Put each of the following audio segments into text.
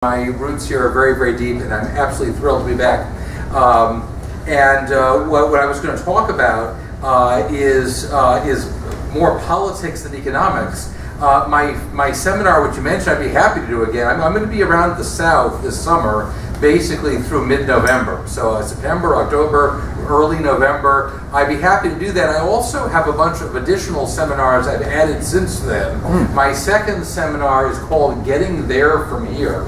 My roots here are very, very deep, and I'm absolutely thrilled to be back. What I was going to talk about is more politics than economics. My seminar, which you mentioned, I'd be happy to do again. I'm going to be around the South this summer, basically through mid-November. So September, October, early November. I'd be happy to do that. I also have a bunch of additional seminars I've added since then. My second seminar is called Getting There From Here,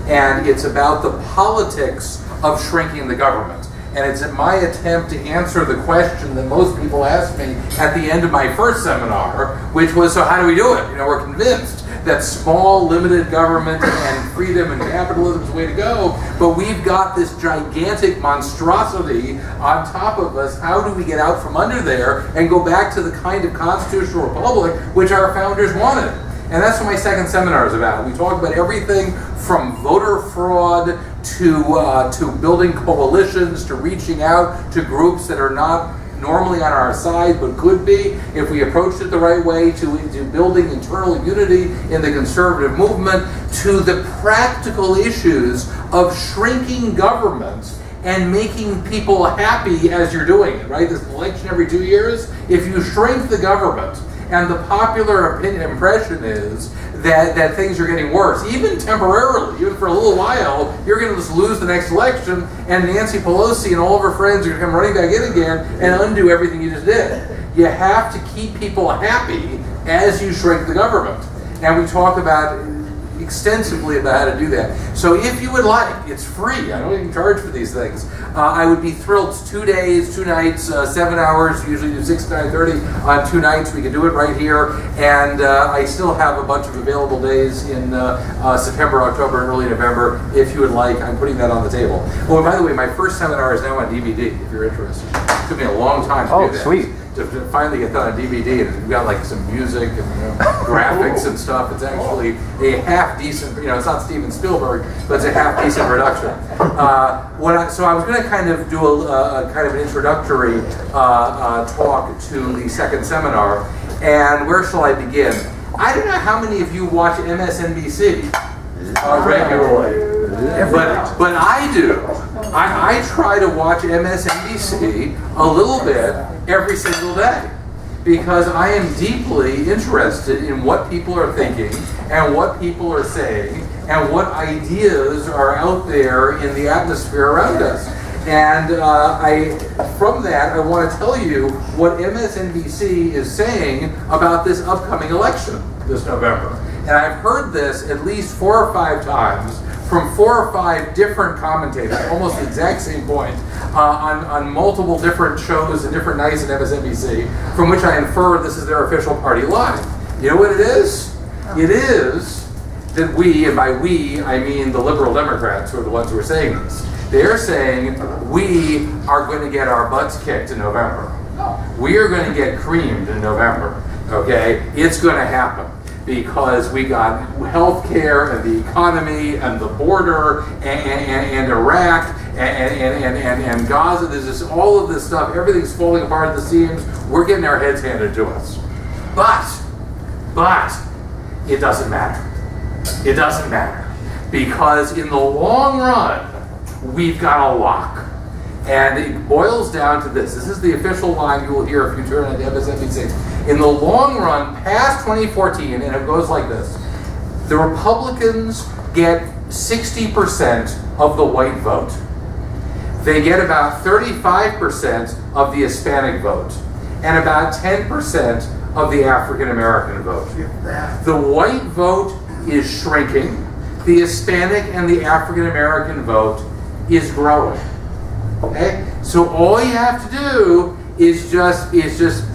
and it's about the politics of shrinking the government. And it's my attempt to answer the question that most people ask me at the end of my first seminar, which was, so how do we do it? We're convinced that small, limited government and freedom and capitalism is the way to go, but we've got this gigantic monstrosity on top of us. How do we get out from under there and go back to the kind of constitutional republic which our founders wanted? And that's what my second seminar is about. We talk about everything from voter fraud to building coalitions, to reaching out to groups that are not normally on our side but could be if we approached it the right way, to building internal unity in the conservative movement, to the practical issues of shrinking government and making people happy as you're doing it, right? This election every 2 years, if you shrink the government, and the popular impression is that things are getting worse, even temporarily, even for a little while, you're going to just lose the next election, and Nancy Pelosi and all of her friends are going to come running back in again and undo everything you just did. You have to keep people happy as you shrink the government. And we talk about extensively about how to do that. So if you would like, it's free. I don't even charge for these things. I would be thrilled. It's 2 days, 2 nights, 7 hours. Usually do 6 to 9:30 on 2 nights. We can do it right here. And I still have a bunch of available days in September, October, and early November. If you would like, I'm putting that on the table. Oh, and by the way, my first seminar is now on DVD, if you're interested. It took me a long time to do that. Oh, sweet. To finally get that on DVD, and we've got like some music and graphics and stuff. It's actually a half-decent, it's not Steven Spielberg, but it's a half-decent production. So I was going to kind of do a kind of an introductory talk to the second seminar, and where shall I begin? I don't know how many of you watch MSNBC regularly. But I do. I try to watch MSNBC a little bit every single day, because I am deeply interested in what people are thinking and what people are saying and what ideas are out there in the atmosphere around us. And from that, I want to tell you what MSNBC is saying about this upcoming election this November. And I've heard this at least 4 or 5 times from 4 or 5 different commentators, almost the exact same point, on multiple different shows and different nights at MSNBC, from which I infer this is their official party line. You know what it is? It is that we, and by we, I mean the liberal Democrats who are the ones who are saying this. They're saying we are going to get our butts kicked in November. We are going to get creamed in November, okay? It's going to happen, because we got healthcare and the economy and the border and Iraq and Gaza. There's just all of this stuff. Everything's falling apart at the seams. We're getting our heads handed to us. But it doesn't matter. It doesn't matter, because in the long run, we've got a lock. And it boils down to this. This is the official line you will hear if you turn on MSNBC. In the long run, past 2014, and it goes like this: the Republicans get 60% of the white vote. They get about 35% of the Hispanic vote, and about 10% of the African American vote. The white vote is shrinking. The Hispanic and the African American vote is growing. Okay? So all you have to do is just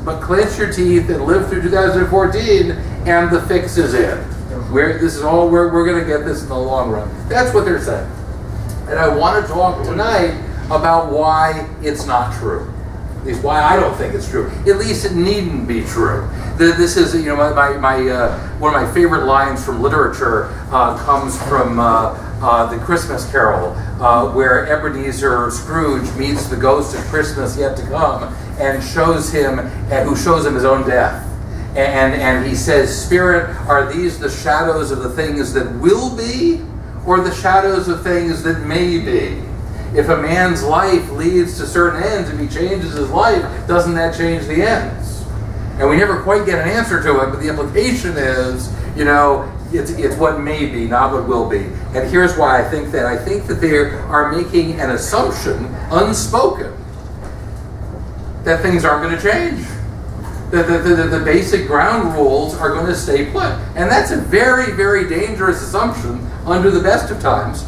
but clench your teeth and live through 2014, and the fix is in. We're going to get this in the long run. That's what they're saying. And I want to talk tonight about why it's not true. At least why I don't think it's true. At least it needn't be true. This is, one of my favorite lines from literature comes from the Christmas Carol, where Ebenezer Scrooge meets the ghost of Christmas yet to come, and who shows him his own death. And he says, "Spirit, are these the shadows of the things that will be, or the shadows of things that may be? If a man's life leads to certain ends, if he changes his life, doesn't that change the ends? And we never quite get an answer to it, but the implication is, it's what may be, not what will be. And here's why I think that. I think that they are making an assumption, unspoken, that things aren't going to change. That the basic ground rules are going to stay put. And that's a very, very dangerous assumption under the best of times.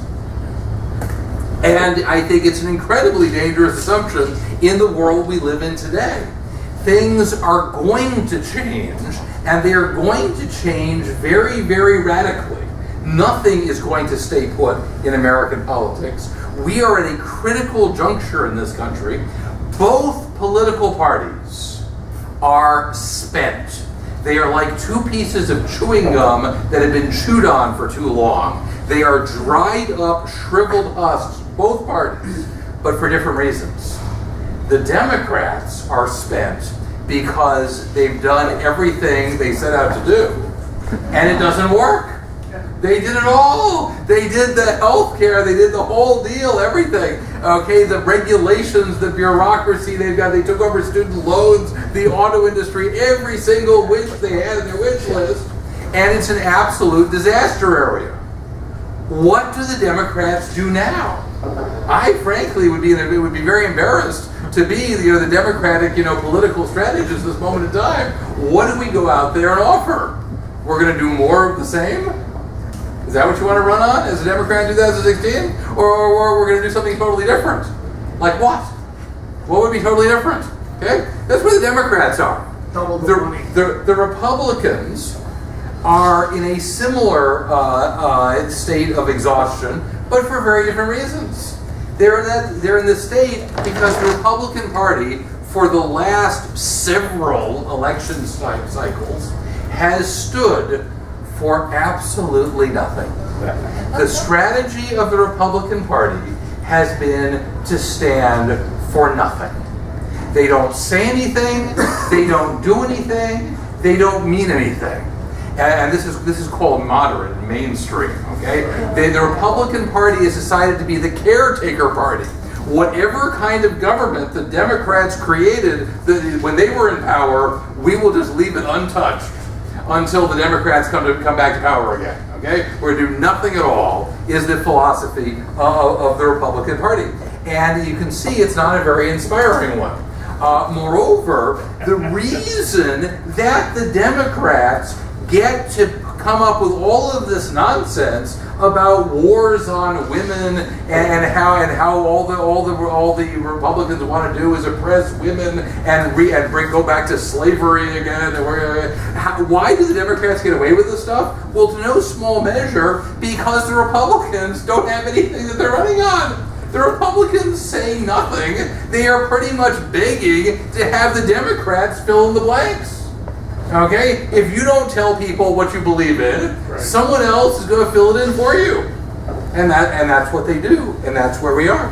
And I think it's an incredibly dangerous assumption in the world we live in today. Things are going to change, and they are going to change very, very radically. Nothing is going to stay put in American politics. We are at a critical juncture in this country. Both political parties are spent. They are like two pieces of chewing gum that have been chewed on for too long. They are dried up, shriveled husks, both parties, but for different reasons. The Democrats are spent because they've done everything they set out to do, and it doesn't work. They did it all. They did the health care. They did the whole deal, everything. Okay, the regulations, the bureaucracy they've got. They took over student loans, the auto industry, every single wish they had in their wish list, and it's an absolute disaster area. What do the Democrats do now? I frankly would be very embarrassed to be the Democratic political strategist at this moment in time. What do we go out there and offer? We're going to do more of the same? Is that what you want to run on as a Democrat in 2016? Or we're going to do something totally different? Like what? What would be totally different? Okay, that's where the Democrats are. Double the money. The Republicans are in a similar state of exhaustion, but for very different reasons. They're in this state because the Republican Party, for the last several election cycles, has stood for absolutely nothing. The strategy of the Republican Party has been to stand for nothing. They don't say anything, they don't do anything, they don't mean anything. And this is called moderate and mainstream, okay? The Republican Party has decided to be the caretaker party. Whatever kind of government the Democrats created when they were in power, we will just leave it untouched until the Democrats come back to power again, okay? We're going to do nothing at all is the philosophy of the Republican Party. And you can see it's not a very inspiring one. Moreover, the reason that the Democrats get to come up with all of this nonsense about wars on women and how all the Republicans want to do is oppress women and go back to slavery again. Why do the Democrats get away with this stuff? Well, to no small measure because the Republicans don't have anything that they're running on. The Republicans say nothing. They are pretty much begging to have the Democrats fill in the blanks. Okay? If you don't tell people what you believe in, right, someone else is going to fill it in for you. And that's what they do. And that's where we are.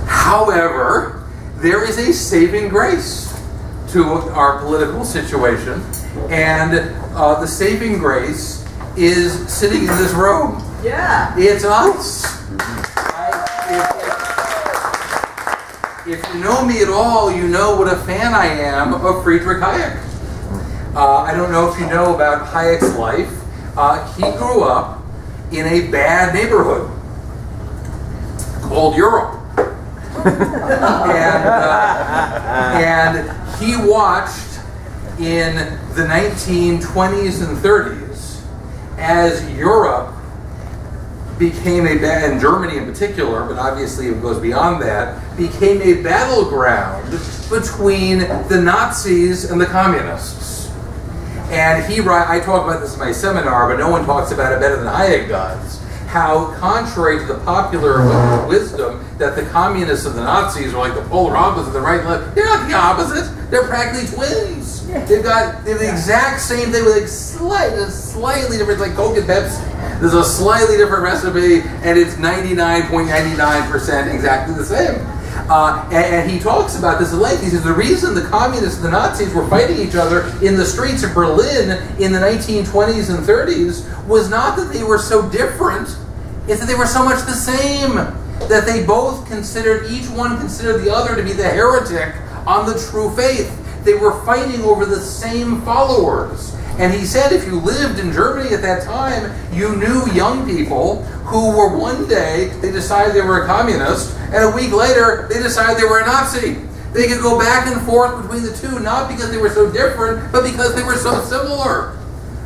However, there is a saving grace to our political situation. And the saving grace is sitting in this room. Yeah. It's us. If you know me at all, you know what a fan I am of Friedrich Hayek. I don't know if you know about Hayek's life. He grew up in a bad neighborhood called Europe. And he watched in the 1920s and 30s as Europe became and Germany in particular, but obviously it goes beyond that, became a battleground between the Nazis and the communists. And I talk about this in my seminar, but no one talks about it better than Hayek does. How, contrary to the popular wisdom that the communists and the Nazis are like the polar opposite, the right and left, they're not the opposite. They're practically twins. They're the exact same thing with slightly different, like Coke and Pepsi. There's a slightly different recipe, and it's 99.99% exactly the same. And he talks about this at length. He says the reason the communists and the Nazis were fighting each other in the streets of Berlin in the 1920s and 30s was not that they were so different, it's that they were so much the same. That they both considered, each one considered the other to be the heretic on the true faith. They were fighting over the same followers. And he said if you lived in Germany at that time, you knew young people who were one day, they decided they were a communist, and a week later, they decided they were a Nazi. They could go back and forth between the two, not because they were so different, but because they were so similar.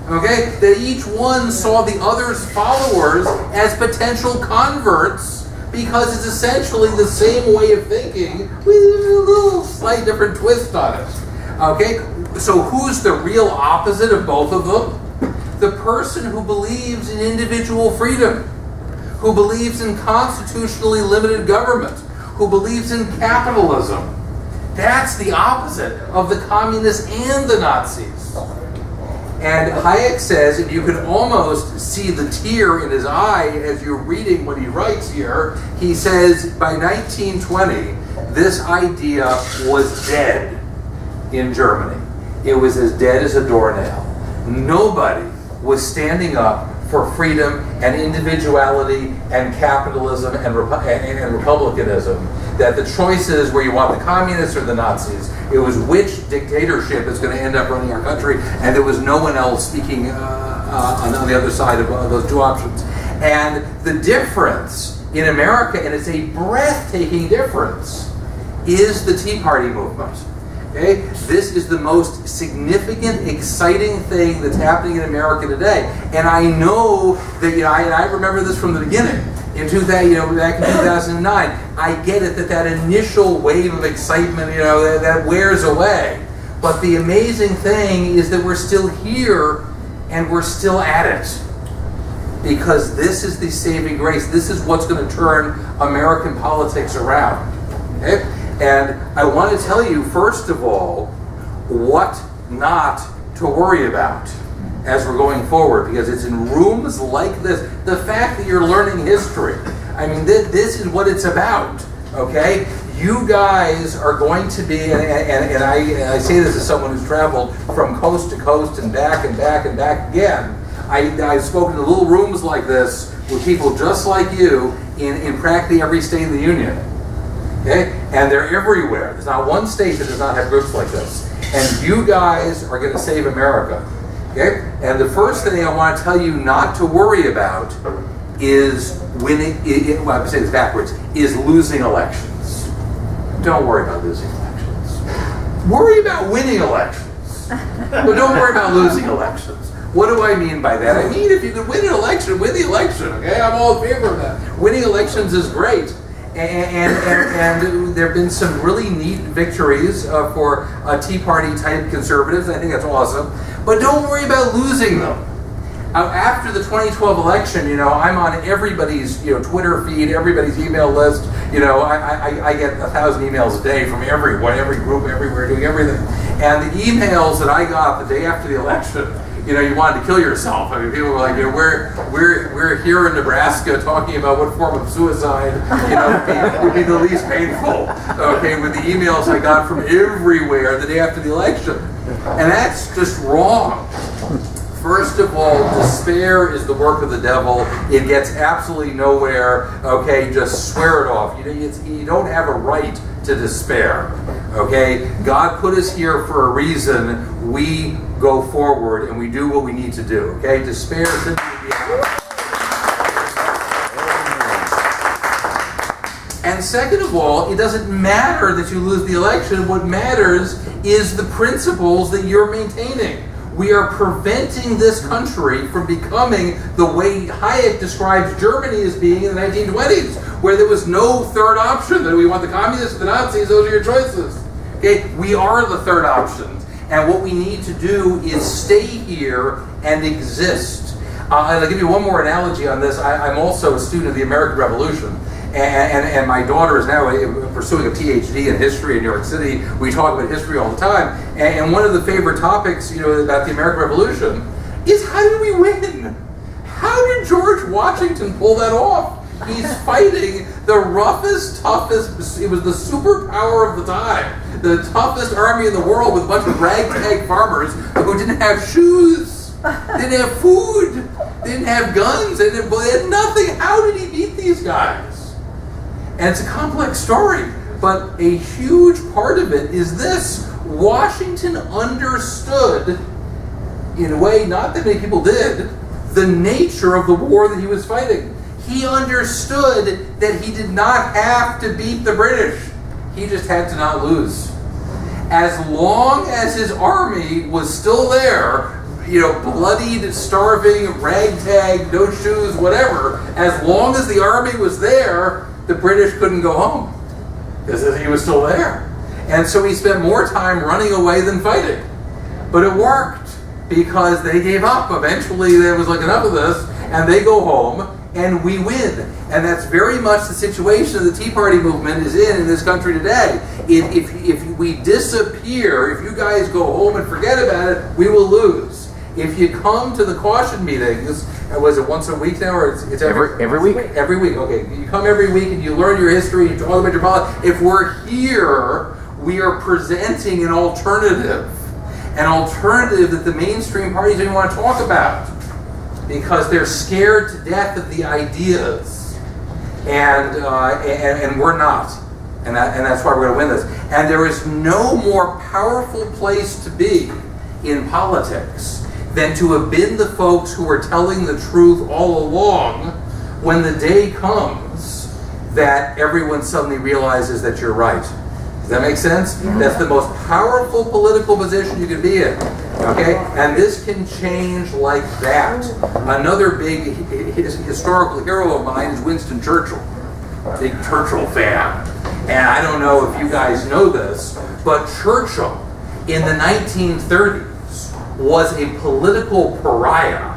Okay? That each one saw the other's followers as potential converts because it's essentially the same way of thinking with a little slight different twist on it. Okay? So who's the real opposite of both of them? The person who believes in individual freedom, who believes in constitutionally limited government, who believes in capitalism. That's the opposite of the communists and the Nazis. And Hayek says, and you can almost see the tear in his eye as you're reading what he writes here, he says by 1920, this idea was dead in Germany. It was as dead as a doornail. Nobody was standing up for freedom and individuality and capitalism and republicanism. That the choice is where you want the communists or the Nazis. It was which dictatorship is going to end up running our country, and there was no one else speaking on the other side of those two options. And the difference in America, and it's a breathtaking difference, is the Tea Party movement. Okay? This is the most significant, exciting thing that's happening in America today. And I know that, I remember this from the beginning. In 2000, back in 2009, I get it that initial wave of excitement, that wears away. But the amazing thing is that we're still here and we're still at it. Because this is the saving grace. This is what's going to turn American politics around. Okay? And I want to tell you, first of all, what not to worry about as we're going forward, because it's in rooms like this. The fact that you're learning history, this is what it's about, okay? You guys are going to be, and I say this as someone who's traveled from coast to coast and back and back and back again. I've spoken to little rooms like this with people just like you in practically every state in the Union. Okay? And they're everywhere. There's not one state that does not have groups like this. And you guys are going to save America. Okay? And the first thing I want to tell you not to worry about is I'm saying this backwards, is losing elections. Don't worry about losing elections. Worry about winning elections. But don't worry about losing elections. What do I mean by that? I mean, if you could win an election, win the election. Okay? I'm all in favor of that. Winning elections is great. And there have been some really neat victories for Tea Party type conservatives. I think that's awesome. But don't worry about losing them. After the 2012 election, I'm on everybody's Twitter feed, everybody's email list. I get 1,000 emails a day from everyone, every group, everywhere, doing everything. And the emails that I got the day after the election, you wanted to kill yourself. People were like, we're here in Nebraska talking about what form of suicide, would be the least painful. Okay, with the emails I got from everywhere the day after the election. And that's just wrong. First of all, despair is the work of the devil. It gets absolutely nowhere. Okay, just swear it off. You don't have a right to despair. Okay, God put us here for a reason. We go forward and we do what we need to do. Okay, despair simply be out. And second of all, it doesn't matter that you lose the election. What matters is the principles that you're maintaining. We are preventing this country from becoming the way Hayek describes Germany as being in the 1920s, where there was no third option, that we want the communists, the Nazis, those are your choices. Okay, we are the third option. And what we need to do is stay here and exist. And I'll give you one more analogy on this. I'm also a student of the American Revolution. And my daughter is now pursuing a PhD in history in New York City. We talk about history all the time. And one of the favorite topics, about the American Revolution is how did we win? How did George Washington pull that off? He's fighting the roughest, toughest, it was the superpower of the time, the toughest army in the world with a bunch of ragtag farmers who didn't have shoes, didn't have food, didn't have guns, they had nothing. How did he beat these guys? And it's a complex story, but a huge part of it is this. Washington understood, in a way not that many people did, the nature of the war that he was fighting. He understood that he did not have to beat the British. He just had to not lose. As long as his army was still there, bloodied, starving, ragtag, no shoes, whatever, as long as the army was there, the British couldn't go home because he was still there. And so he spent more time running away than fighting. But it worked because they gave up. Eventually there was like, enough of this, and they go home and we win. And that's very much the situation the Tea Party movement is in this country today. If we disappear, if you guys go home and forget about it, we will lose. If you come to the caution meetings, was it once a week now, or it's every week? Every week, okay. You come every week and you learn your history, you talk about your politics. If we're here, we are presenting an alternative that the mainstream parties don't even want to talk about because they're scared to death of the ideas, and we're not, and that's why we're going to win this. And there is no more powerful place to be in politics than to have been the folks who are telling the truth all along when the day comes that everyone suddenly realizes that you're right. Does that make sense? Yeah. That's the most powerful political position you can be in. Okay? And this can change like that. Another big historical hero of mine is Winston Churchill. Big Churchill fan. And I don't know if you guys know this, but Churchill in the 1930s was a political pariah.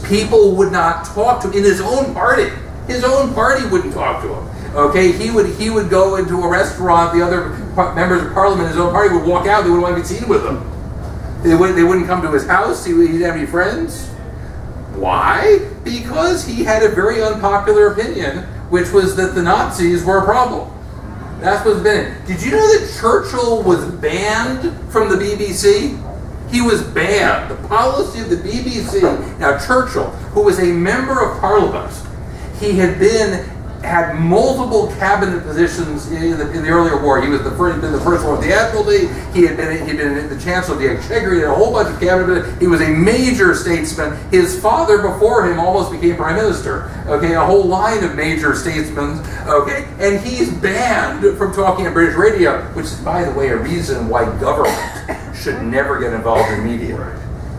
People would not talk to him in his own party. His own party wouldn't talk to him. Okay, he would go into a restaurant. The other members of Parliament, his own party, would walk out. They wouldn't want to be seen with him. They wouldn't come to his house. He didn't have any friends. Why? Because he had a very unpopular opinion, which was that the Nazis were a problem. That's what's been it. Did you know that Churchill was banned from the BBC? He was banned. The policy of the BBC. Now Churchill, who was a member of Parliament, he had multiple cabinet positions in the earlier war. He was been the first one with the Admiralty. He'd been the Chancellor of the Exchequer. He had a whole bunch of cabinet. He was a major statesman. His father before him almost became prime minister. Okay, a whole line of major statesmen. Okay, and he's banned from talking on British radio, which is, by the way, a reason why government should never get involved in media.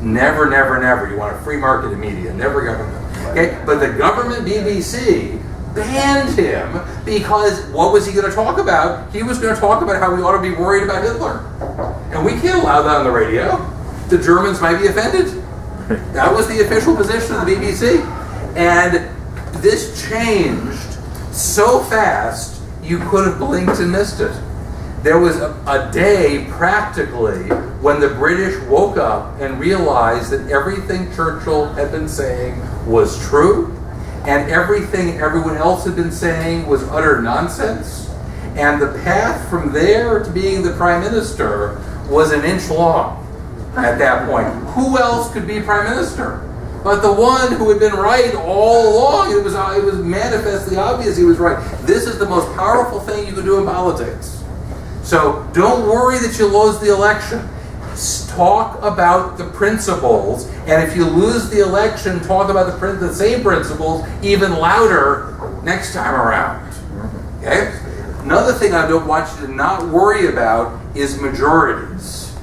Never, never, never. You want a free market in media. Never government. Okay, but the government BBC banned him because what was he going to talk about? He was going to talk about how we ought to be worried about Hitler. And we can't allow that on the radio. The Germans might be offended. That was the official position of the BBC. And this changed so fast you could have blinked and missed it. There was a day, practically, when the British woke up and realized that everything Churchill had been saying was true, and everything everyone else had been saying was utter nonsense. And the path from there to being the prime minister was an inch long at that point. Who else could be prime minister but the one who had been right all along? It was manifestly obvious he was right. This is the most powerful thing you can do in politics. So don't worry that you lose the election. Talk about the principles, and if you lose the election, talk about the same principles even louder next time around. Okay? Another thing I don't want you to not worry about is majorities.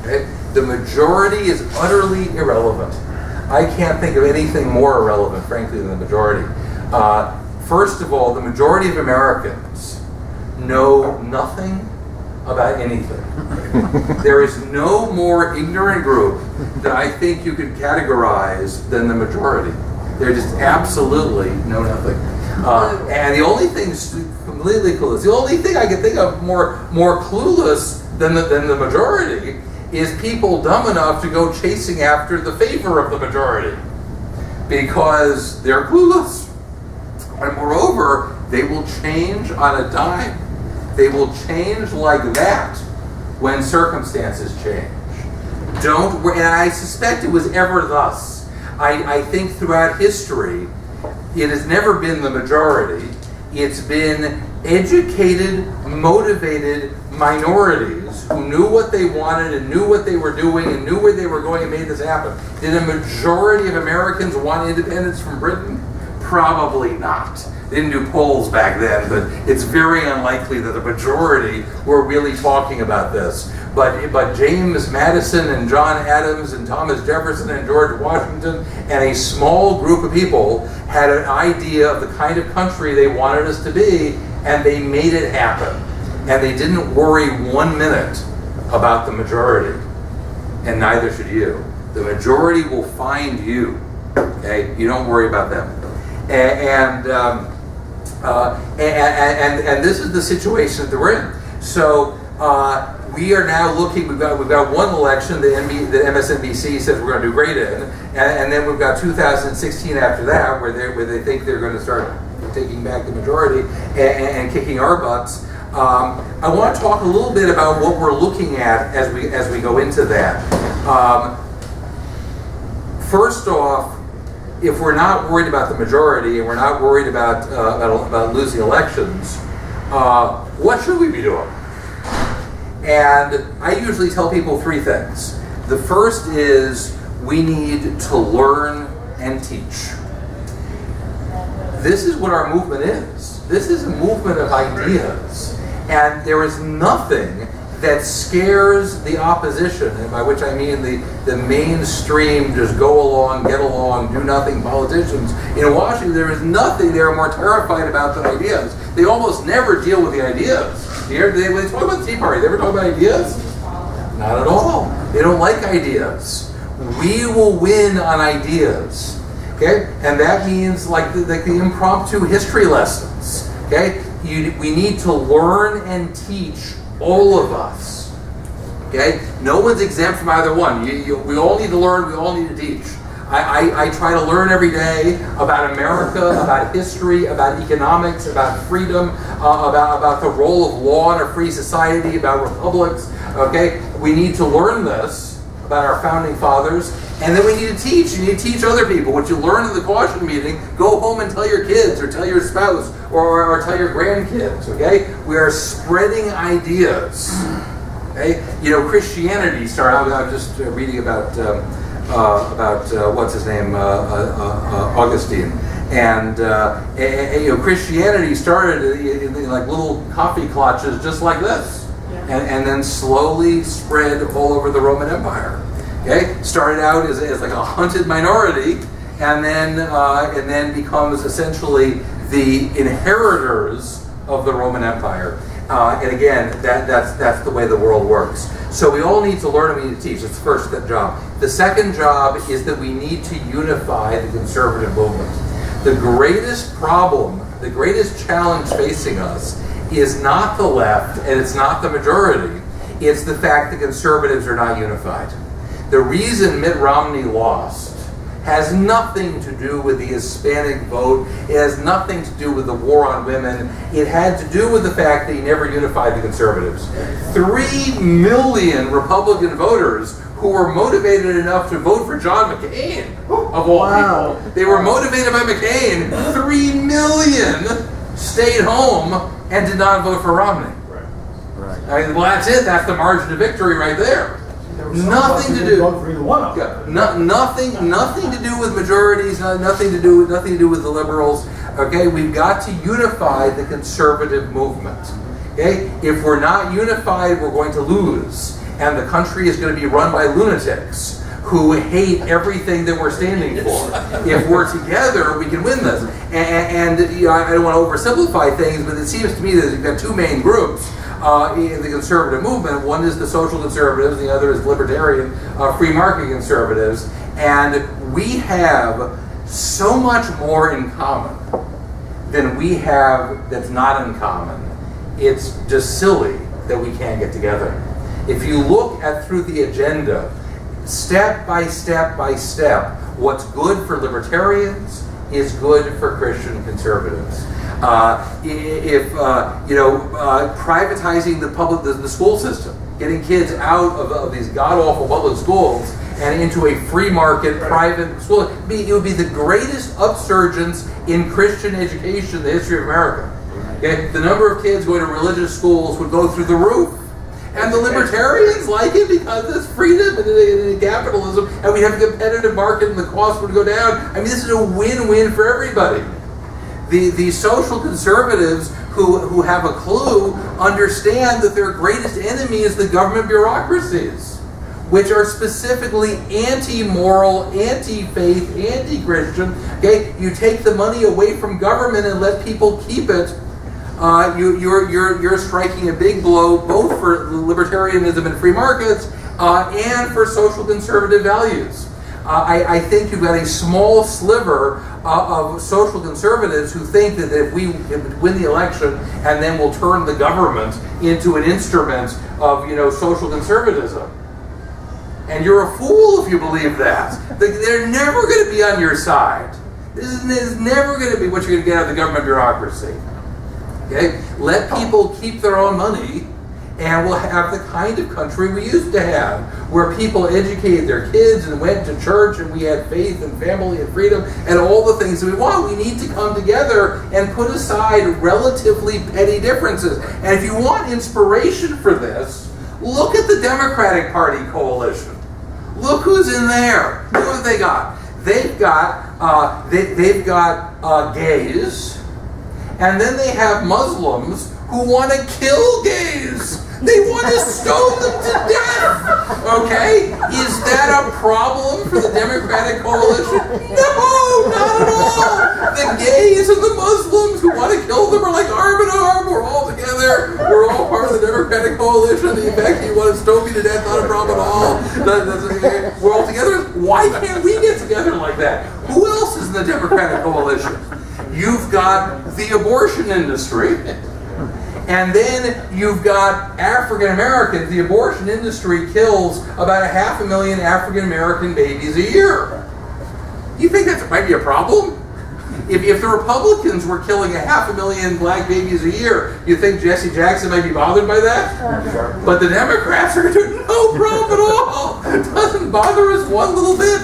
Okay? The majority is utterly irrelevant. I can't think of anything more irrelevant, frankly, than the majority. First of all, the majority of Americans know nothing about anything. There is no more ignorant group that I think you could categorize than the majority. They're just absolutely know nothing. And the only thing completely clueless, the only thing I can think of more clueless than the majority is people dumb enough to go chasing after the favor of the majority because they're clueless. And moreover, they will change on a dime. They will change like that when circumstances change. And I suspect it was ever thus. I think throughout history, it has never been the majority. It's been educated, motivated minorities who knew what they wanted and knew what they were doing and knew where they were going and made this happen. Did a majority of Americans want independence from Britain? Probably not. They didn't do polls back then, but it's very unlikely that the majority were really talking about this. But James Madison and John Adams and Thomas Jefferson and George Washington and a small group of people had an idea of the kind of country they wanted us to be, and they made it happen. And they didn't worry 1 minute about the majority, and neither should you. The majority will find you. Okay, you don't worry about them. And this is the situation that we're in. So we are now looking. We've got one election that MSNBC says we're going to do great in, and then we've got 2016 after that, where they think they're going to start taking back the majority and kicking our butts. I want to talk a little bit about what we're looking at as we go into that. First off, if we're not worried about the majority and we're not worried about losing elections, what should we be doing? And I usually tell people three things. The first is we need to learn and teach. This is what our movement is. This is a movement of ideas. And there is nothing that scares the opposition, and by which I mean the mainstream, just go along, get along, do nothing politicians. In Washington, there is nothing they're more terrified about than ideas. They almost never deal with the ideas. They talk about the Tea Party. They ever talk about ideas? Not at all. They don't like ideas. We will win on ideas. Okay? And that means like the impromptu history lessons. Okay? We need to learn and teach, all of us. Okay? No one's exempt from either one. We all need to learn, we all need to teach. I try to learn every day about America, about history, about economics, about freedom, about the role of law in a free society, about republics. Okay? We need to learn this about our founding fathers, and then we need to teach. You need to teach other people. What you learn in the caution meeting, go home and tell your kids, or tell your spouse, or tell your grandkids. Okay? We are spreading ideas. Okay? You know, Christianity started. I was just reading about what's his name, Augustine, and you know, Christianity started in like little coffee clutches, just like this, and then slowly spread all over the Roman Empire. Okay, started out as like a hunted minority, and then becomes essentially the inheritors of the Roman Empire. And again, that's the way the world works. So we all need to learn and we need to teach. It's the first job. The second job is that we need to unify the conservative movement. The greatest problem, the greatest challenge facing us is not the left and it's not the majority. It's the fact that conservatives are not unified. The reason Mitt Romney lost has nothing to do with the Hispanic vote. It has nothing to do with the war on women. It had to do with the fact that he never unified the conservatives. 3 million Republican voters who were motivated enough to vote for John McCain, of all people. They were motivated by McCain. 3 million stayed home and did not vote for Romney. Right. I mean, well, that's it. That's the margin of victory right there. Nothing to do. Nothing to do with majorities. Nothing to do with the liberals. Okay, we've got to unify the conservative movement. Okay, if we're not unified, we're going to lose, and the country is going to be run by lunatics who hate everything that we're standing for. If we're together, we can win this. And you know, I don't want to oversimplify things, but it seems to me that you've got two main groups in the conservative movement. One is the social conservatives, the other is libertarian, free market conservatives. And we have so much more in common than we have that's not in common. It's just silly that we can't get together. If you look at through the agenda, step by step by step, what's good for libertarians is good for Christian conservatives. Privatizing the school system, getting kids out of these god-awful public schools and into a free market private school, it would be the greatest upsurgence in Christian education in the history of America. Okay? The number of kids going to religious schools would go through the roof. And the libertarians like it because it's freedom and capitalism, and we have a competitive market and the cost would go down. I mean, this is a win-win for everybody. The social conservatives who have a clue understand that their greatest enemy is the government bureaucracies, which are specifically anti-moral, anti-faith, anti-Christian. Okay, you take the money away from government and let people keep it. You're striking a big blow both for libertarianism and free markets and for social conservative values. I think you've got a small sliver of social conservatives who think that if we win the election and then we'll turn the government into an instrument of social conservatism. And you're a fool if you believe that. They're never going to be on your side. This is never going to be what you're going to get out of the government bureaucracy. Okay? Let people keep their own money, and we'll have the kind of country we used to have, where people educated their kids and went to church, and we had faith and family and freedom and all the things that we want. We need to come together and put aside relatively petty differences. And if you want inspiration for this, look at the Democratic Party coalition. Look who's in there. Look what they got. They've got gays. And then they have Muslims who want to kill gays. They want to stone them to death. Okay? Is that a problem for the Democratic coalition? No, not at all. The gays and the Muslims who want to kill them are like arm in arm. We're all together. We're all part of the Democratic coalition. In fact, you want to stone me to death, not a problem at all. We're all together. Why can't we get together like that? Who else is in the Democratic coalition? You've got the abortion industry, and then you've got African Americans. The abortion industry kills about 500,000 African American babies a year. You think that might be a problem? If the Republicans were killing 500,000 black babies a year, you think Jesse Jackson might be bothered by that? But the Democrats are doing no problem at all. It doesn't bother us one little bit.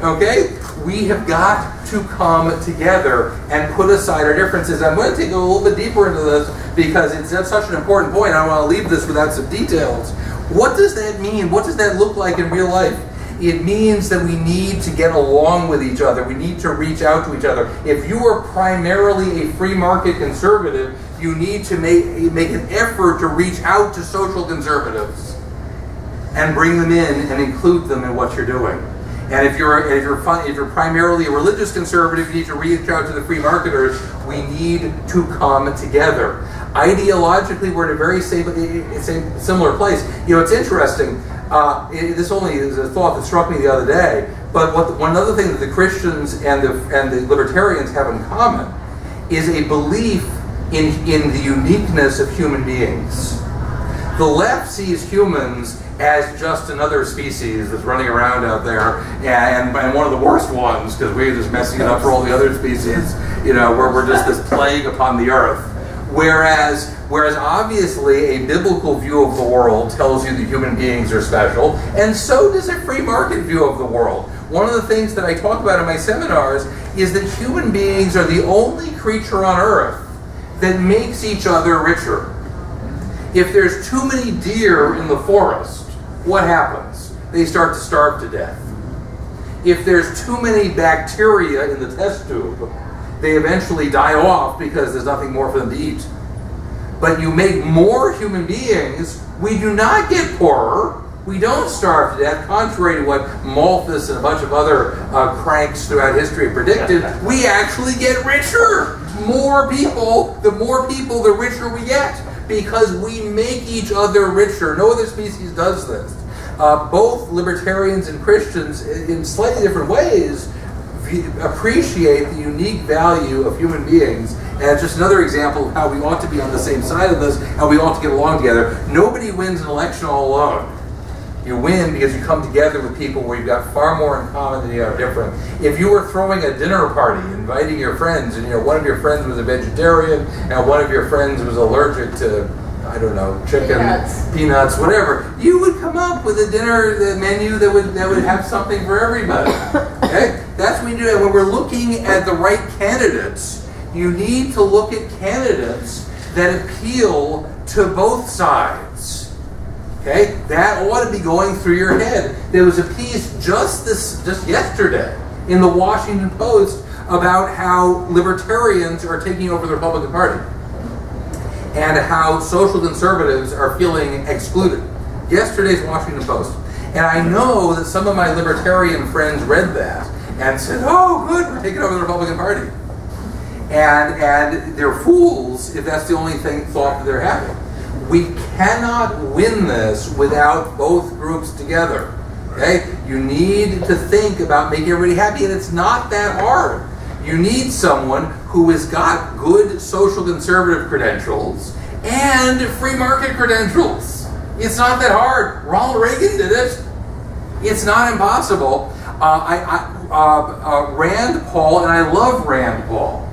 Okay? We have got to come together and put aside our differences. I'm going to take a little bit deeper into this because it's such an important point. I don't want to leave this without some details. What does that mean? What does that look like in real life? It means that we need to get along with each other. We need to reach out to each other. If you are primarily a free market conservative, you need to make an effort to reach out to social conservatives and bring them in and include them in what you're doing. And if you're primarily a religious conservative, you need to reach out to the free marketers. We need to come together. Ideologically, we're in a very similar place. It's interesting. This only is a thought that struck me the other day. But one other thing that the Christians and the libertarians have in common is a belief in the uniqueness of human beings. The left sees humans as just another species that's running around out there, and one of the worst ones, because we're just messing it up for all the other species, we're just this plague upon the earth. Whereas obviously a biblical view of the world tells you that human beings are special, and so does a free market view of the world. One of the things that I talk about in my seminars is that human beings are the only creature on earth that makes each other richer. If there's too many deer in the forest, what happens? They start to starve to death. If there's too many bacteria in the test tube, they eventually die off because there's nothing more for them to eat. But you make more human beings, we do not get poorer. We don't starve to death, contrary to what Malthus and a bunch of other cranks throughout history have predicted. We actually get richer. The more people, the richer we get, because we make each other richer. No other species does this. Both libertarians and Christians, in slightly different ways, appreciate the unique value of human beings. And it's just another example of how we ought to be on the same side of this, and we ought to get along together. Nobody wins an election all alone. You win because you come together with people where you've got far more in common than you have different. If you were throwing a dinner party, inviting your friends, and one of your friends was a vegetarian, and one of your friends was allergic to, I don't know, chicken, peanuts, whatever, you would come up with a dinner menu that would have something for everybody. Okay? That's what you do. And when we're looking at the right candidates, you need to look at candidates that appeal to both sides. Okay, that ought to be going through your head. There was a piece just yesterday in the Washington Post about how libertarians are taking over the Republican Party and how social conservatives are feeling excluded. Yesterday's Washington Post. And I know that some of my libertarian friends read that and said, "Oh, good, we're taking over the Republican Party." And they're fools if that's the only thought that they're having. We cannot win this without both groups together. Okay? You need to think about making everybody happy, and it's not that hard. You need someone who has got good social conservative credentials and free market credentials. It's not that hard. Ronald Reagan did it. It's not impossible. Rand Paul, and I love Rand Paul,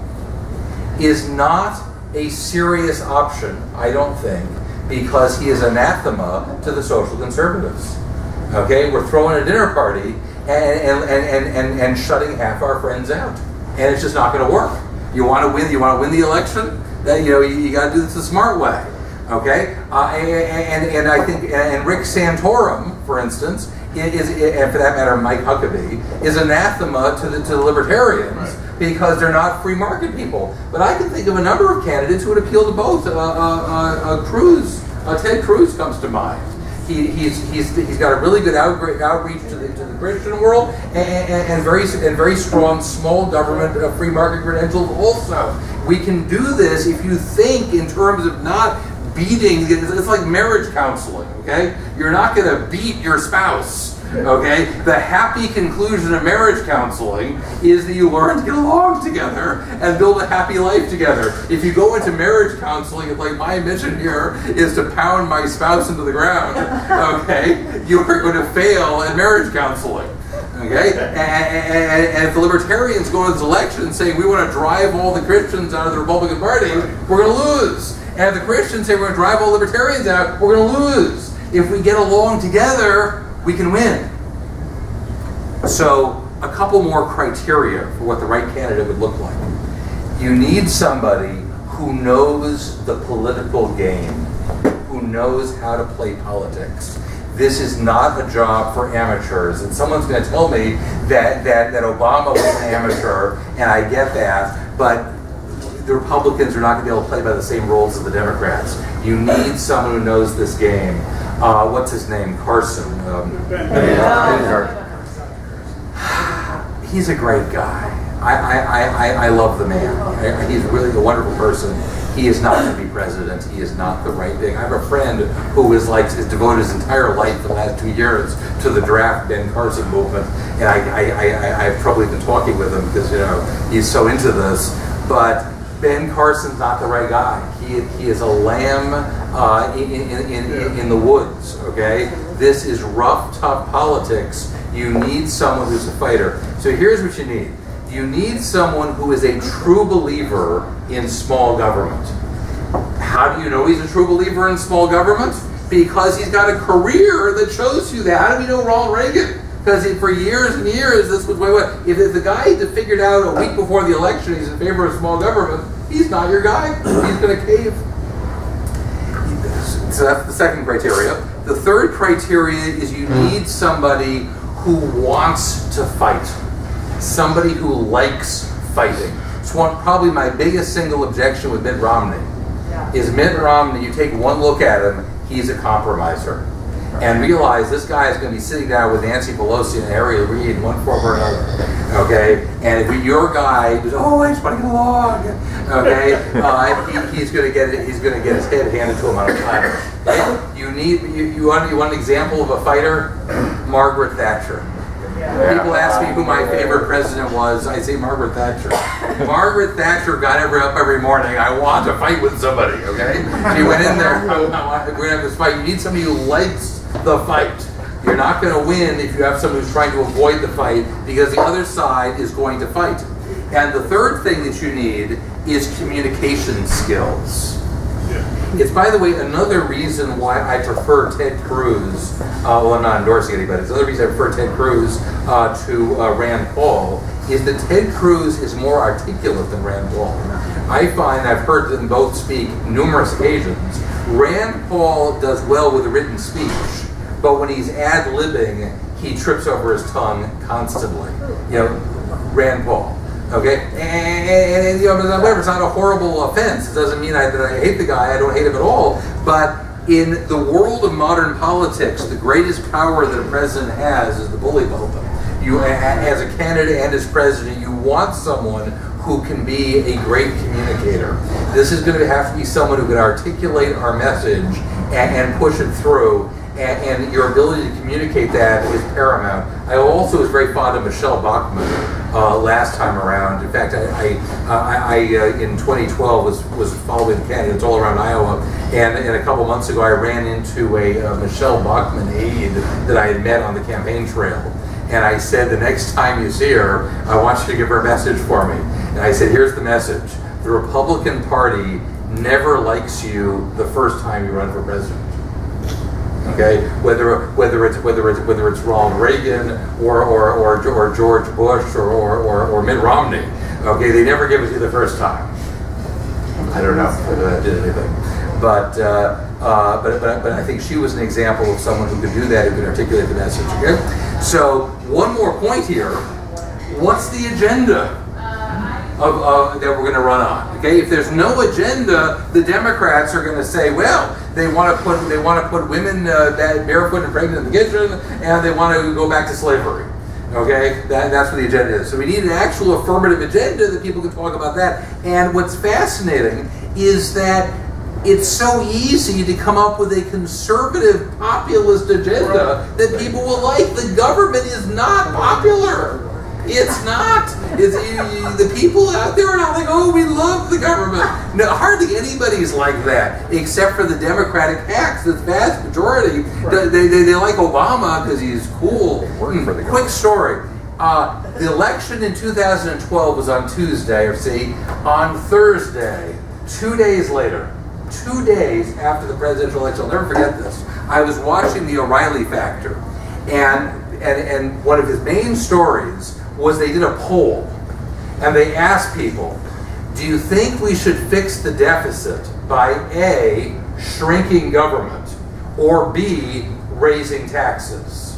is not a serious option, I don't think, because he is anathema to the social conservatives. Okay, we're throwing a dinner party and shutting half our friends out, and it's just not going to work. You want to win. You want to win the election. That you got to do this the smart way. Okay, and I think Rick Santorum, for instance, is, and for that matter, Mike Huckabee, is anathema to the libertarians because they're not free market people. But I can think of a number of candidates who would appeal to both. Ted Cruz comes to mind. He's got a really good outreach to the Christian world and very strong small government free market credentials also. We can do this if you think in terms of not beating. It's like marriage counseling. Okay, you're not going to beat your spouse. Okay, the happy conclusion of marriage counseling is that you learn to get along together and build a happy life together. If you go into marriage counseling, it's like my mission here is to pound my spouse into the ground. Okay, you are going to fail at marriage counseling. Okay, and if the libertarians go into this election saying we want to drive all the Christians out of the Republican Party, we're going to lose. And if the Christians say we're going to drive all libertarians out, we're going to lose. If we get along together, we can win. So, a couple more criteria for what the right candidate would look like. You need somebody who knows the political game, who knows how to play politics. This is not a job for amateurs. And someone's going to tell me that Obama was an amateur, and I get that, but the Republicans are not going to be able to play by the same rules as the Democrats. You need someone who knows this game. What's his name? Carson. He's a great guy. I love the man. He's really a wonderful person. He is not going to be president. He is not the right thing. I have a friend who has devoted his entire life, the last 2 years, to the draft Ben Carson movement, and I have trouble even talking with him because he's so into this. But Ben Carson's not the right guy. He is a lamb in the woods. Okay, this is rough, tough politics. You need someone who's a fighter. So here's what you need. You need someone who is a true believer in small government. How do you know he's a true believer in small government? Because he's got a career that shows you that. How do we know Ronald Reagan? Because for years and years, this was if the guy that figured out a week before the election he's in favor of small government, he's not your guy. He's going to cave. So that's the second criteria. The third criteria is you need somebody who wants to fight. Somebody who likes fighting. It's probably my biggest single objection with Mitt Romney. Is Mitt Romney, you take one look at him, he's a compromiser. And realize this guy is going to be sitting down with Nancy Pelosi and Harry Reid in one form or another. Okay? And if your guy goes, I just want to get along. Okay? He's going to get his head handed to him on a platter. Okay? You want an example of a fighter? Margaret Thatcher. People ask me who my favorite president was. I say Margaret Thatcher. Margaret Thatcher got up every morning. I want to fight with somebody. Okay, she went in there. We're gonna have this fight. You need somebody who likes the fight. You're not going to win if you have someone who's trying to avoid the fight because the other side is going to fight. And the third thing that you need is communication skills. It's, by the way, another reason why I prefer Ted Cruz. Well, I'm not endorsing anybody. It's another reason I prefer Ted Cruz to Rand Paul is that Ted Cruz is more articulate than Rand Paul. I find, I've heard them both speak numerous occasions, Rand Paul does well with a written speech, but when he's ad-libbing, he trips over his tongue constantly. Rand Paul. Okay, and whatever, it's not a horrible offense. It doesn't mean that I hate the guy. I don't hate him at all. But in the world of modern politics, the greatest power that a president has is the bully pulpit. You, as a candidate and as president, you want someone who can be a great communicator. This is going to have to be someone who can articulate our message and push it through. And your ability to communicate that is paramount. I also was very fond of Michelle Bachmann last time around. In fact, I in 2012 was following the candidates all around Iowa, and a couple months ago I ran into a Michelle Bachmann aide that I had met on the campaign trail. And I said, the next time you see her, I want you to give her a message for me. And I said, here's the message. The Republican Party never likes you the first time you run for president. Okay, whether it's Ronald Reagan or George Bush or Mitt Romney, okay, they never give it to you the first time. I don't know whether that did anything, but I think she was an example of someone who could do that, who could articulate the message. Okay, so one more point here. What's the agenda that we're going to run on? Okay, if there's no agenda, the Democrats are going to say, well, they want to put women barefoot and pregnant in the kitchen, and they want to go back to slavery. Okay, that's what the agenda is. So we need an actual affirmative agenda that people can talk about that. And what's fascinating is that it's so easy to come up with a conservative populist agenda that people will like. The government is not popular. It's not. The people out there are not like, oh, we love the government. No, hardly anybody's like that, except for the Democratic hacks. The vast majority, they like Obama because he's cool. Quick story. The election in 2012 was on Tuesday, on Thursday, 2 days later, 2 days after the presidential election, I'll never forget this, I was watching the O'Reilly Factor, and one of his main stories was they did a poll, and they asked people, do you think we should fix the deficit by A, shrinking government, or B, raising taxes?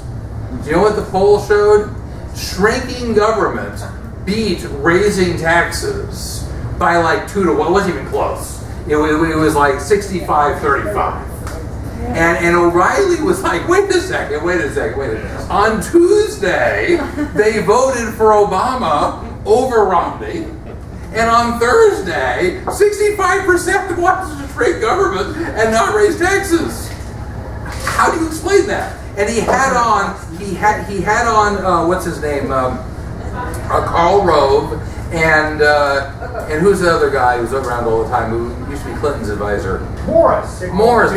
Do you know what the poll showed? Shrinking government beat raising taxes by like 2 to 1. It wasn't even close. It was like 65-35. And O'Reilly was like, wait a second. On Tuesday, they voted for Obama over Romney. And on Thursday, 65% wanted to shrink government and not raise taxes. How do you explain that? And he had on, what's his name? Karl Rove, and who's the other guy who's around all the time, who used to be Clinton's advisor? Dick Morris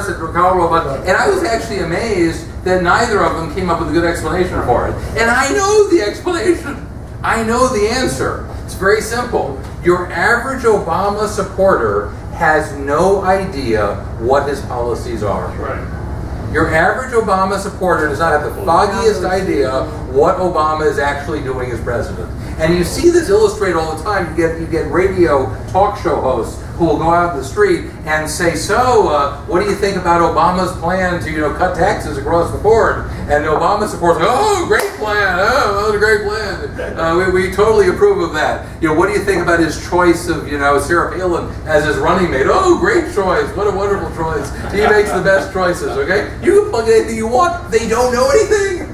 and Karl Rove. And I was actually amazed that neither of them came up with a good explanation for it. And I know the explanation. I know the answer. It's very simple. Your average Obama supporter has no idea what his policies are. Right. Your average Obama supporter does not have the foggiest idea what Obama is actually doing as president. And you see this illustrated all the time. You get radio talk show hosts who will go out in the street and say, so, what do you think about Obama's plan to, cut taxes across the board? And the Obama supporters go, oh, great plan, that was a great plan. We totally approve of that. What do you think about his choice of, Sarah Palin as his running mate? Oh, great choice, what a wonderful choice. He makes the best choices, okay? You can plug anything you want. They don't know anything.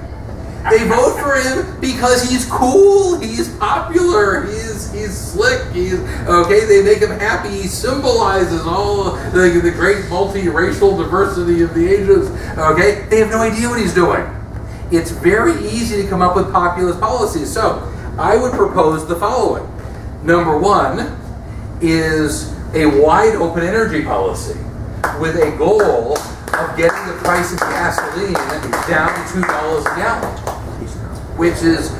They vote for him because he's cool, he's popular, he's slick, they make him happy, he symbolizes all the great multiracial diversity of the ages, okay? They have no idea what he's doing. It's very easy to come up with populist policies. So, I would propose the following. Number one is a wide open energy policy with a goal of getting the price of gasoline down to $2 a gallon, which is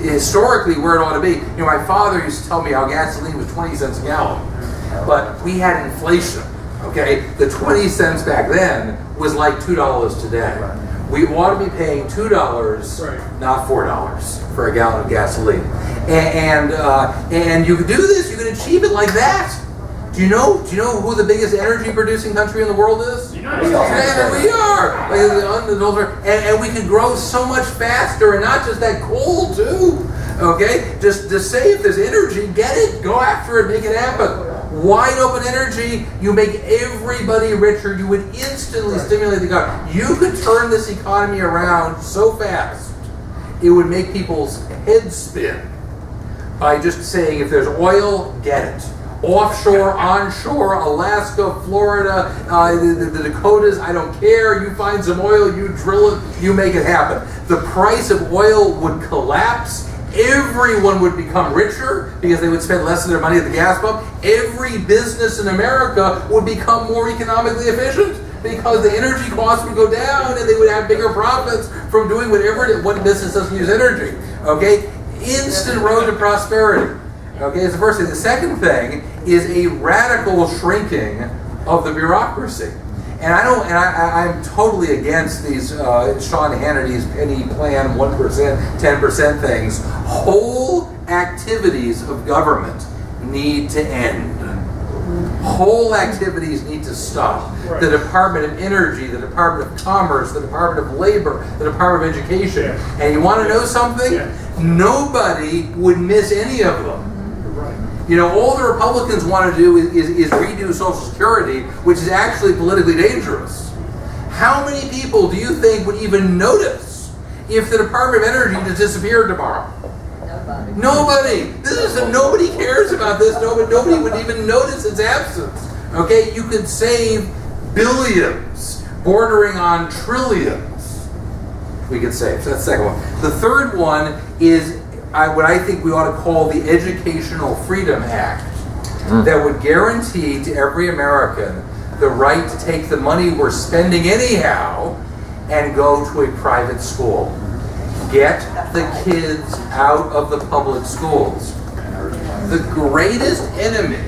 historically where it ought to be. You know, my father used to tell me how gasoline was 20 cents a gallon, but we had inflation. Okay, the 20 cents back then was like $2 today. We ought to be paying $2, not $4, for a gallon of gasoline. And you can do this. You can achieve it like that. Do you know who the biggest energy producing country in the world is? United States. We are. And we can grow so much faster, and not just that, coal too. Okay, just say if there's energy, get it, go after it, make it happen. Wide open energy, you make everybody richer. You would instantly stimulate the economy. You could turn this economy around so fast, it would make people's heads spin by just saying, if there's oil, get it. Offshore, onshore, Alaska, Florida, the Dakotas, I don't care. You find some oil, you drill it, you make it happen. The price of oil would collapse. Everyone would become richer because they would spend less of their money at the gas pump. Every business in America would become more economically efficient because the energy costs would go down and they would have bigger profits from doing what business doesn't use energy. Okay? Instant road to prosperity. Okay, that's the first thing. The second thing is a radical shrinking of the bureaucracy. And I'm totally against these Sean Hannity's penny plan 1%, 10% things. Whole activities of government need to end. Whole activities need to stop. Right. The Department of Energy, the Department of Commerce, the Department of Labor, the Department of Education. Yeah. And you want to know something? Yeah. Nobody would miss any of them. You know, all the Republicans want to do is redo Social Security, which is actually politically dangerous. How many people do you think would even notice if the Department of Energy just disappeared tomorrow? Nobody. Nobody cares about this. Nobody would even notice its absence. Okay, you could save billions, bordering on trillions. We could save. So that's the second one. The third one is what I think we ought to call the Educational Freedom Act, that would guarantee to every American the right to take the money we're spending anyhow and go to a private school. Get the kids out of the public schools. The greatest enemy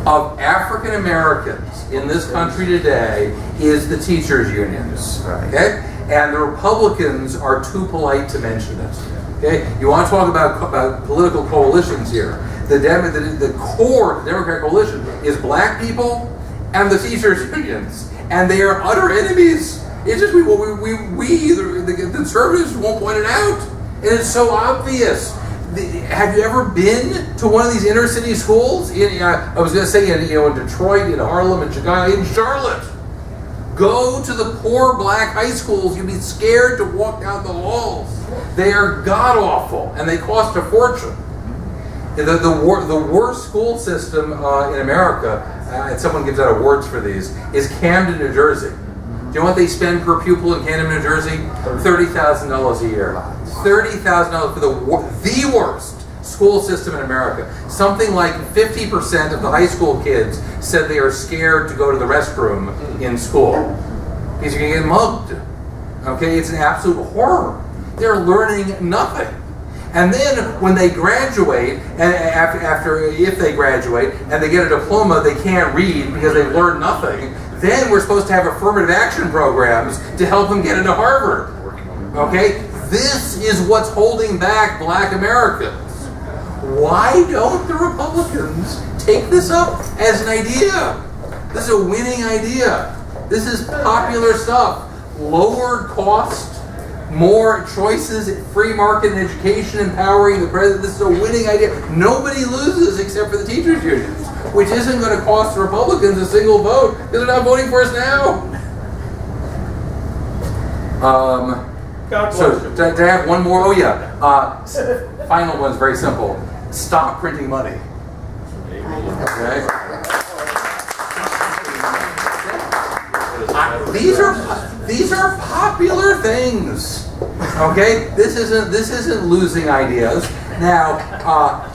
of African Americans in this country today is the teachers' unions. Okay? And the Republicans are too polite to mention it. Okay, you want to talk about political coalitions here. The core of the Democratic coalition is black people and the teachers' unions, and they are utter enemies. It's just the conservatives won't point it out, and it's so obvious. Have you ever been to one of these inner city schools? I was going to say in Detroit, in Harlem, in Chicago, in Charlotte. Go to the poor black high schools. You'd be scared to walk down the halls. They are god-awful, and they cost a fortune. The worst school system in America, and someone gives out awards for these, is Camden, New Jersey. Do you know what they spend per pupil in Camden, New Jersey? $30,000 a year. $30,000 for the worst school system in America. Something like 50% of the high school kids said they are scared to go to the restroom in school because you're going to get mugged. Okay, it's an absolute horror. They're learning nothing. And then when they graduate, and if they graduate and they get a diploma, they can't read because they've learned nothing. Then we're supposed to have affirmative action programs to help them get into Harvard. Okay, this is what's holding back black Americans. Why don't the Republicans take this up as an idea? This is a winning idea. This is popular stuff. Lower cost, more choices, free market and education, empowering the president. This is a winning idea. Nobody loses except for the teachers' unions, which isn't going to cost the Republicans a single vote because they're not voting for us now. So, do I have one more? Oh, yeah. Final one's very simple. Stop printing money. Okay? These are popular things. Okay? This isn't losing ideas. Now,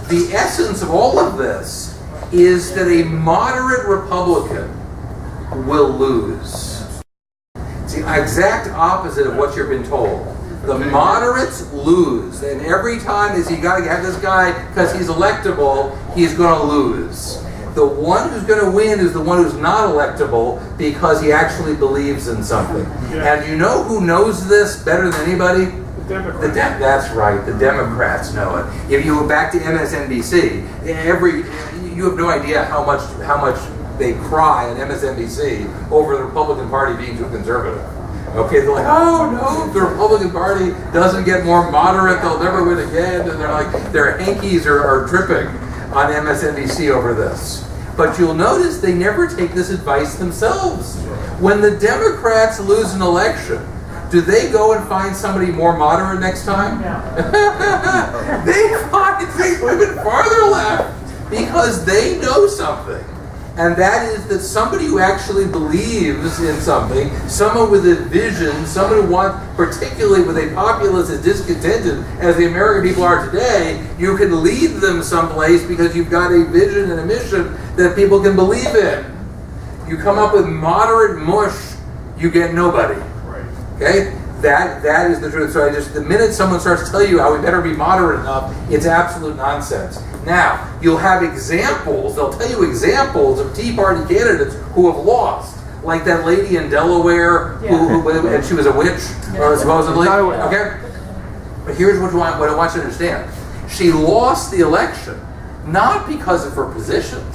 the essence of all of this is that a moderate Republican will lose. exact opposite of what you've been told. The moderates lose, and every time they say you got to have this guy because he's electable, he's going to lose. The one who's going to win is the one who's not electable because he actually believes in something. And you know who knows this better than anybody? The Democrats. That's right. The Democrats know it. If you go back to MSNBC, you have no idea how much they cry on MSNBC over the Republican Party being too conservative. Okay, they're like, oh no, if the Republican Party doesn't get more moderate, they'll never win again. And they're like, their hankies are dripping on MSNBC over this. But you'll notice they never take this advice themselves. When the Democrats lose an election, do they go and find somebody more moderate next time? No. They find women farther left because they know something. And that is that somebody who actually believes in something, someone with a vision, someone who wants, particularly with a populace as discontented as the American people are today, you can lead them someplace because you've got a vision and a mission that people can believe in. You come up with moderate mush, you get nobody. Right. Okay? That is the truth. So the minute someone starts to tell you how we better be moderate enough, it's absolute nonsense. Now, you'll have examples, they'll tell you examples of Tea Party candidates who have lost. Like that lady in Delaware, and she was a witch, supposedly. Okay? But here's what I want you to understand. She lost the election, not because of her positions.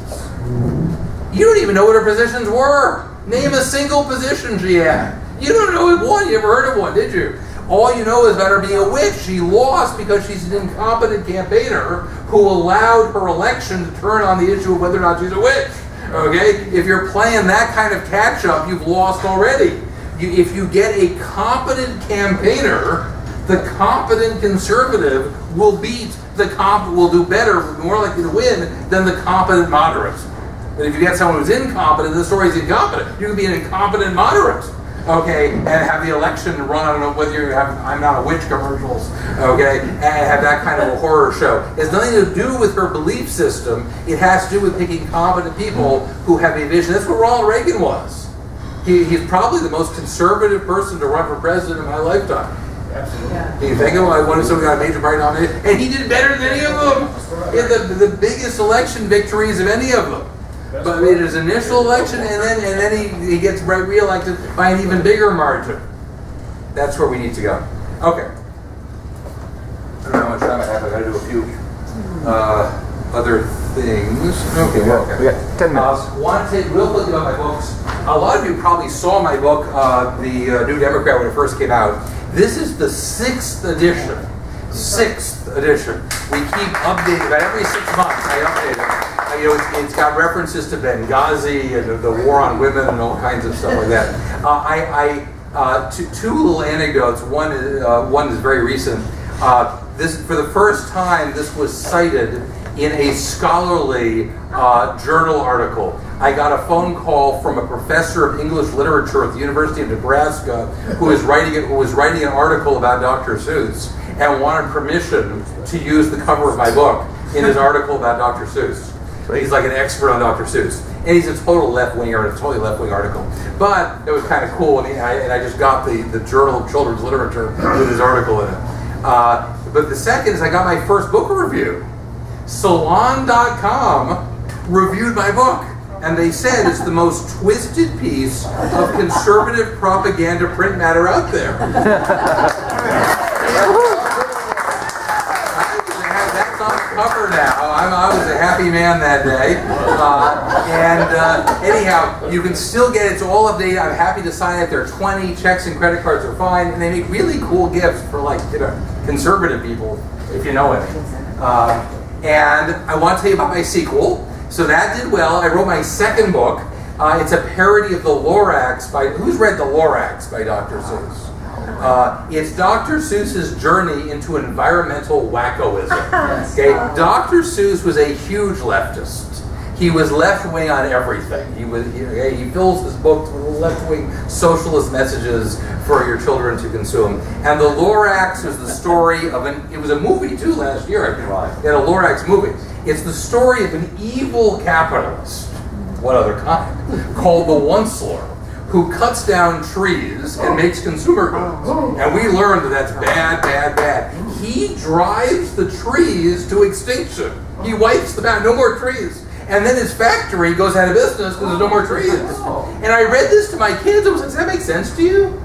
You don't even know what her positions were. Name a single position she had. You don't know one. You never heard of one, did you? All you know is about her being a witch. She lost because she's an incompetent campaigner who allowed her election to turn on the issue of whether or not she's a witch. Okay? If you're playing that kind of catch-up, you've lost already. If you get a competent campaigner, the competent conservative will will do better, more likely to win than the competent moderate. But if you get someone who's incompetent, the story's incompetent. You can be an incompetent moderate. Okay, and have the election run, I don't know whether you have I'm Not a Witch commercials, okay, and have that kind of a horror show. It has nothing to do with her belief system. It has to do with picking competent people who have a vision. That's what Ronald Reagan was. He's probably the most conservative person to run for president in my lifetime. Absolutely. Yeah. You think of I wanted someone got a major party nomination, and he did better than any of them. He had the biggest election victories of any of them. But in his initial election, and then he gets re-elected by an even bigger margin. That's where we need to go. Okay. I don't know how much time I have. I got to do a few other things. Okay. We got 10 minutes. Want to take real quickly about my books. A lot of you probably saw my book, The New Democrat, when it first came out. This is the 6th edition. 6th edition. We keep updating about every 6 months. I update it. It's got references to Benghazi and the war on women and all kinds of stuff like that. Two little anecdotes. One is very recent. This, for the first time, this was cited in a scholarly journal article. I got a phone call from a professor of English literature at the University of Nebraska who was writing an article about Dr. Seuss and wanted permission to use the cover of my book in his article about Dr. Seuss. He's like an expert on Dr. Seuss. And he's a total left-winger, a totally left-wing article. But it was kind of cool, and I just got the Journal of Children's Literature with his article in it. But the second is I got my first book review. Salon.com reviewed my book. And they said it's the most twisted piece of conservative propaganda print matter out there. That's on the cover now. I was a happy man that day. Anyhow, you can still get it. It's all updated. I'm happy to sign it. There are 20. Checks and credit cards are fine. And they make really cool gifts for conservative people, if you know it. And I want to tell you about my sequel. So that did well. I wrote my second book. It's a parody of the Lorax who's read the Lorax by Dr. Seuss? It's Dr. Seuss's journey into environmental wackoism. Okay, Dr. Seuss was a huge leftist. He was left-wing on everything. He fills his books with left-wing socialist messages for your children to consume. And the Lorax was the story of it was a movie too last year, I think. They had a Lorax movie. It's the story of an evil capitalist, what other kind, called the Onceler, who cuts down trees and makes consumer goods. And we learned that that's bad, bad, bad. He drives the trees to extinction. He wipes them out, no more trees. And then his factory goes out of business because there's no more trees. And I read this to my kids, I was like, does that make sense to you?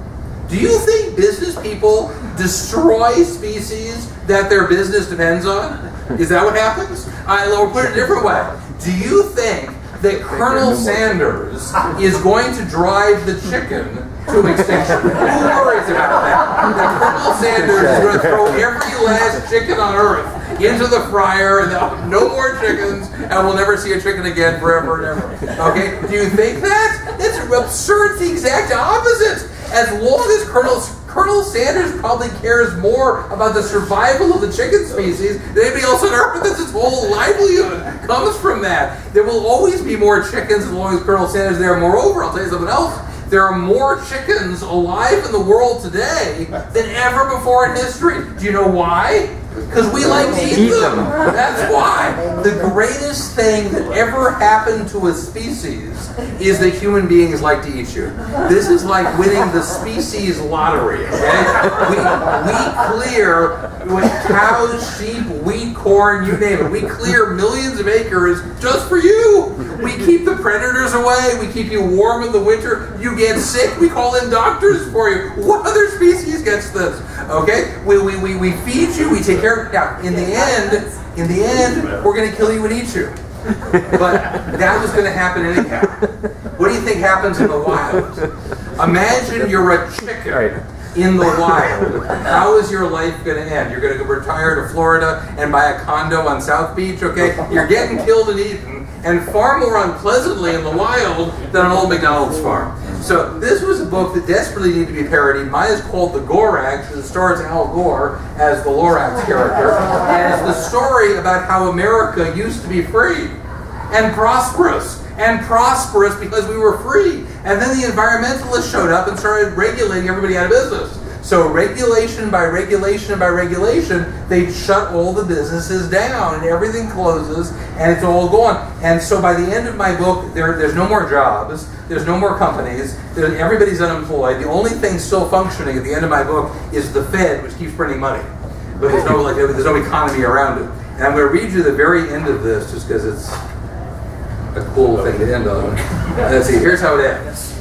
Do you think business people destroy species that their business depends on? Is that what happens? I'll put it a different way. Do you think that Colonel Sanders is going to drive the chicken to extinction? Who worries about that? That Colonel Sanders is going to throw every last chicken on Earth into the fryer, and no more chickens, and we'll never see a chicken again forever and ever. Okay? Do you think that? It's absurd. It's the exact opposite. As long as Colonel Sanders probably cares more about the survival of the chicken species than anybody else on Earth. That's his whole livelihood comes from that. There will always be more chickens as long as Colonel Sanders is there. Moreover, I'll tell you something else. There are more chickens alive in the world today than ever before in history. Do you know why? Because we like to eat them. That's why. The greatest thing that ever happened to a species is that human beings like to eat you. This is like winning the species lottery, okay? We clear with cows, sheep, wheat, corn, you name it. We clear millions of acres just for you. We keep the predators away. We keep you warm in the winter. You get sick, we call in doctors for you. What other species gets this? Okay? We feed you, we take care of you. Now, in the end, we're going to kill you and eat you. But that was going to happen anyhow. What do you think happens in the wild? Imagine you're a chicken in the wild. How is your life going to end? You're going to go retire to Florida and buy a condo on South Beach, okay? You're getting killed and eaten, and far more unpleasantly in the wild than an old McDonald's farm. So this was a book that desperately needed to be parodied. Mine is called The Gorax, because it stars Al Gore as the Lorax character. And it's the story about how America used to be free and prosperous because we were free. And then the environmentalists showed up and started regulating everybody out of business. So regulation by regulation by regulation, they shut all the businesses down and everything closes and it's all gone. And so by the end of my book, there's no more jobs, there's no more companies, everybody's unemployed. The only thing still functioning at the end of my book is the Fed, which keeps printing money. But there's no economy around it. And I'm going to read you the very end of this just because it's a cool thing to end on. Let's see, here's how it ends.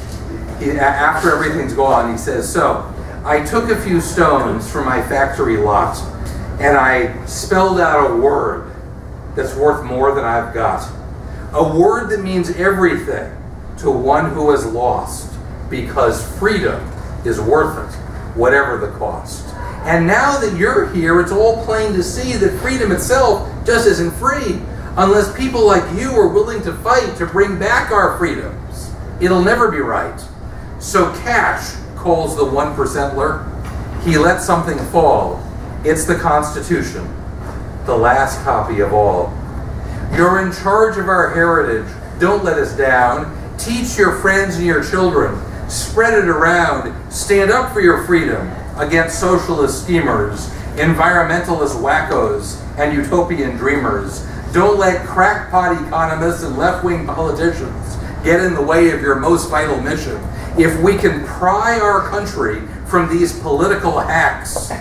After everything's gone, he says, so, I took a few stones from my factory lot and I spelled out a word that's worth more than I've got. A word that means everything to one who has lost, because freedom is worth it, whatever the cost. And now that you're here, it's all plain to see that freedom itself just isn't free unless people like you are willing to fight to bring back our freedoms. It'll never be right. So Cash calls the 1%ler. He let something fall. It's the Constitution, the last copy of all. You're in charge of our heritage. Don't let us down. Teach your friends and your children. Spread it around. Stand up for your freedom against socialist schemers, environmentalist wackos, and utopian dreamers. Don't let crackpot economists and left-wing politicians get in the way of your most vital mission. If we can pry our country from these political hacks,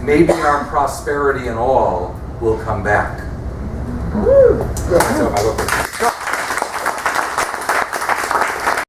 maybe our prosperity and all will come back. Woo.